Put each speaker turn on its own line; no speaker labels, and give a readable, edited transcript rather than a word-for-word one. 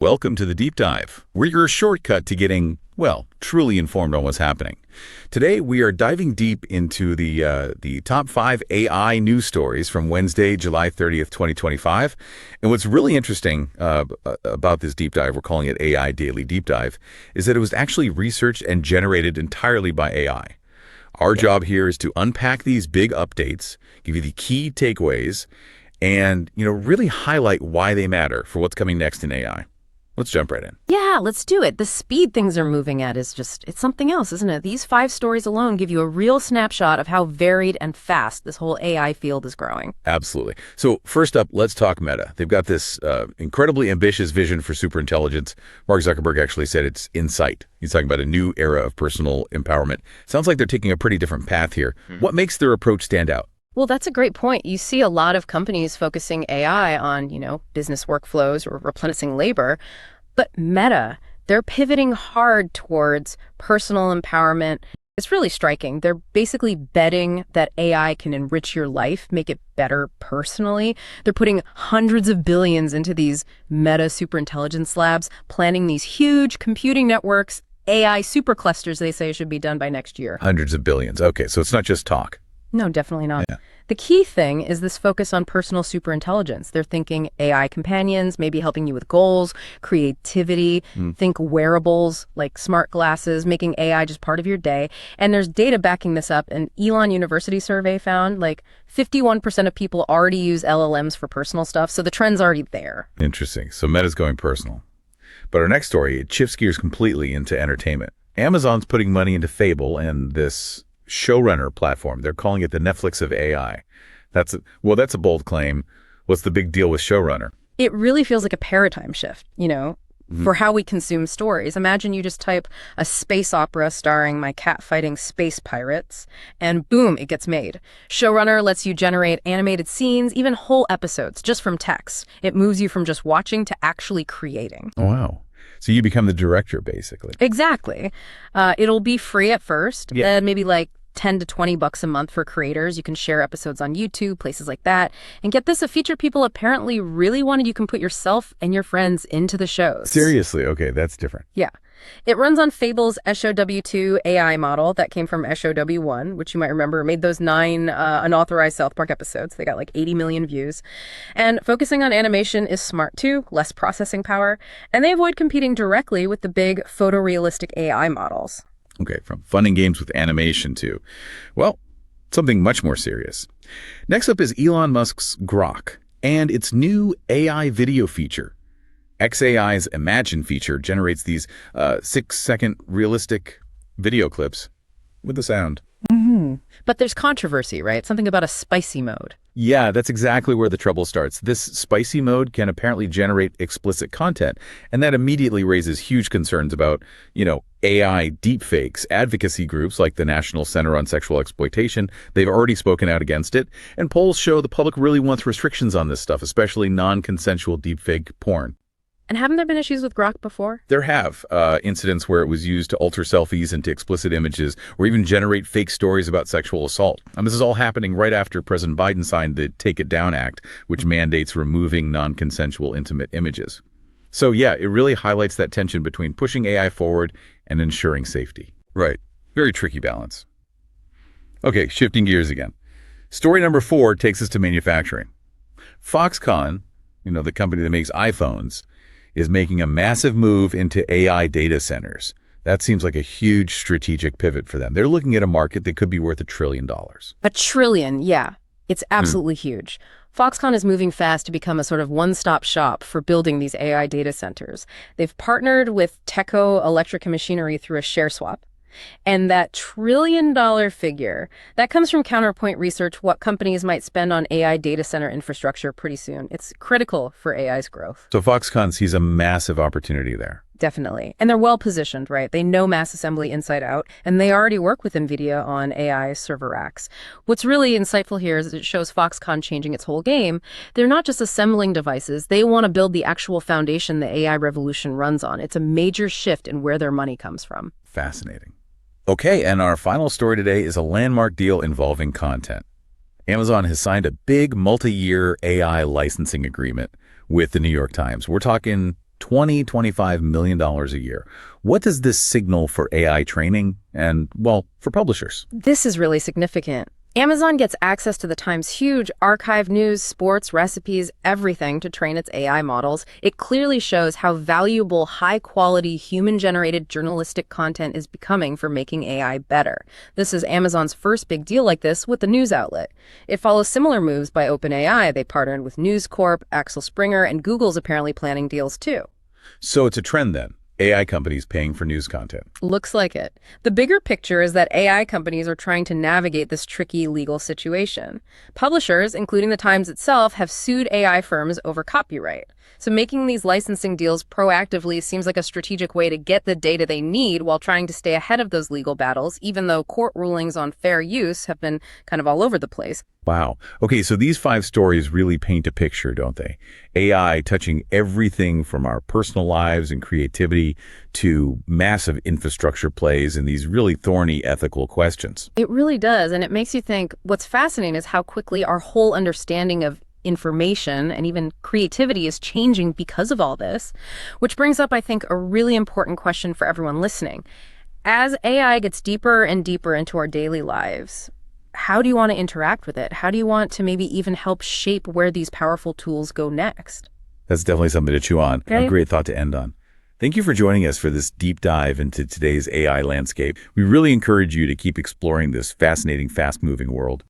Welcome to the Deep Dive. We're your shortcut to getting, well, truly informed on what's happening. Today, we are diving deep into the top 5 AI news stories from Wednesday, July 30th, 2025. And what's really interesting about this deep dive, we're calling it AI Daily Deep Dive, is that it was actually researched and generated entirely by AI. Our job here is to unpack these big updates, give you the key takeaways, and really highlight why they matter for what's coming next in AI. Let's jump right in.
Yeah, let's do it. The speed things are moving at is it's something else, isn't it? These 5 stories alone give you a real snapshot of how varied and fast this whole AI field is growing.
Absolutely. So first up, let's talk Meta. They've got this incredibly ambitious vision for superintelligence. Mark Zuckerberg actually said it's in sight. He's talking about a new era of personal empowerment. Sounds like they're taking a pretty different path here. What makes their approach stand out?
Well, that's a great point. You see a lot of companies focusing AI on, business workflows or replenishing labor. But Meta, they're pivoting hard towards personal empowerment. It's really striking. They're basically betting that AI can enrich your life, make it better personally. They're putting hundreds of billions into these Meta Superintelligence Labs, planning these huge computing networks, AI superclusters they say should be done by next year.
Hundreds of billions. Okay, so it's not just talk.
No, definitely not.
Yeah.
The key thing is this focus on personal superintelligence. They're thinking AI companions, maybe helping you with goals, creativity, think wearables like smart glasses, making AI just part of your day. And there's data backing this up. An Elon University survey found 51% of people already use LLMs for personal stuff. So the trend's already there.
Interesting. So Meta's going personal. But our next story, it shifts gears completely into entertainment. Amazon's putting money into Fable and this showrunner platform. They're calling it the Netflix of AI. That's a bold claim. What's the big deal with showrunner?
It really feels like a paradigm shift, for how we consume stories. Imagine you just type a space opera starring my cat fighting space pirates, and boom, it gets made. Showrunner lets you generate animated scenes, even whole episodes, just from text. It moves you from just watching to actually creating.
Oh, wow. So you become the director, basically.
Exactly. It'll be free at first, then maybe $10 to $20 a month for creators. You can share episodes on YouTube, places like that. And get this, a feature people apparently really wanted. You can put yourself and your friends into the shows.
Seriously? Okay, that's different.
Yeah. It runs on Fable's SOW2 AI model that came from SOW1, which you might remember made those 9 unauthorized South Park episodes. They got 80 million views. And focusing on animation is smart too, less processing power. And they avoid competing directly with the big photorealistic AI models.
Okay, from fun and games with animation to, well, something much more serious. Next up is Elon Musk's Grok and its new AI video feature. xAI's Imagine feature generates these 6-second realistic video clips with the sound.
But there's controversy, right? Something about a spicy mode.
Yeah, that's exactly where the trouble starts. This spicy mode can apparently generate explicit content, and that immediately raises huge concerns about, AI deepfakes. Advocacy groups like the National Center on Sexual Exploitation, they've already spoken out against it, and polls show the public really wants restrictions on this stuff, especially non-consensual deepfake porn.
And haven't there been issues with Grok before?
There have incidents where it was used to alter selfies into explicit images or even generate fake stories about sexual assault. And this is all happening right after President Biden signed the Take It Down Act, which mandates removing non-consensual intimate images. So yeah, it really highlights that tension between pushing AI forward and ensuring safety. Right. Very tricky balance. Okay, shifting gears again. Story number 4 takes us to manufacturing. Foxconn, the company that makes iPhones, is making a massive move into AI data centers. That seems like a huge strategic pivot for them. They're looking at a market that could be worth $1 trillion.
$1 trillion, yeah. It's absolutely huge. Foxconn is moving fast to become a sort of one-stop shop for building these AI data centers. They've partnered with Teco Electric and Machinery through a share swap. And that $1 trillion figure, that comes from Counterpoint Research, what companies might spend on AI data center infrastructure pretty soon. It's critical for AI's growth.
So Foxconn sees a massive opportunity there.
Definitely. And they're well positioned, right? They know mass assembly inside out, and they already work with NVIDIA on AI server racks. What's really insightful here is it shows Foxconn changing its whole game. They're not just assembling devices. They want to build the actual foundation the AI revolution runs on. It's a major shift in where their money comes from.
Fascinating. Okay, and our final story today is a landmark deal involving content. Amazon has signed a big multi-year AI licensing agreement with the New York Times. We're talking $25 million a year. What does this signal for AI training and, well, for publishers?
This is really significant. Amazon gets access to the Times' huge archive news, sports, recipes, everything to train its AI models. It clearly shows how valuable, high-quality, human-generated journalistic content is becoming for making AI better. This is Amazon's first big deal like this with the news outlet. It follows similar moves by OpenAI. They partnered with News Corp, Axel Springer, and Google's apparently planning deals too.
So it's a trend then. AI companies paying for news content.
Looks like it. The bigger picture is that AI companies are trying to navigate this tricky legal situation. Publishers, including the Times itself, have sued AI firms over copyright. So making these licensing deals proactively seems like a strategic way to get the data they need while trying to stay ahead of those legal battles, even though court rulings on fair use have been kind of all over the place.
Wow. Okay, so these 5 stories really paint a picture, don't they? AI touching everything from our personal lives and creativity to massive infrastructure plays and these really thorny ethical questions.
It really does, and it makes you think what's fascinating is how quickly our whole understanding of information and even creativity is changing because of all this, which brings up, I think, a really important question for everyone listening. As AI gets deeper and deeper into our daily lives, how do you want to interact with it? How do you want to maybe even help shape where these powerful tools go next?
That's definitely something to chew on.
Okay.
A great thought to end on. Thank you for joining us for this deep dive into today's AI landscape. We really encourage you to keep exploring this fascinating, fast-moving world.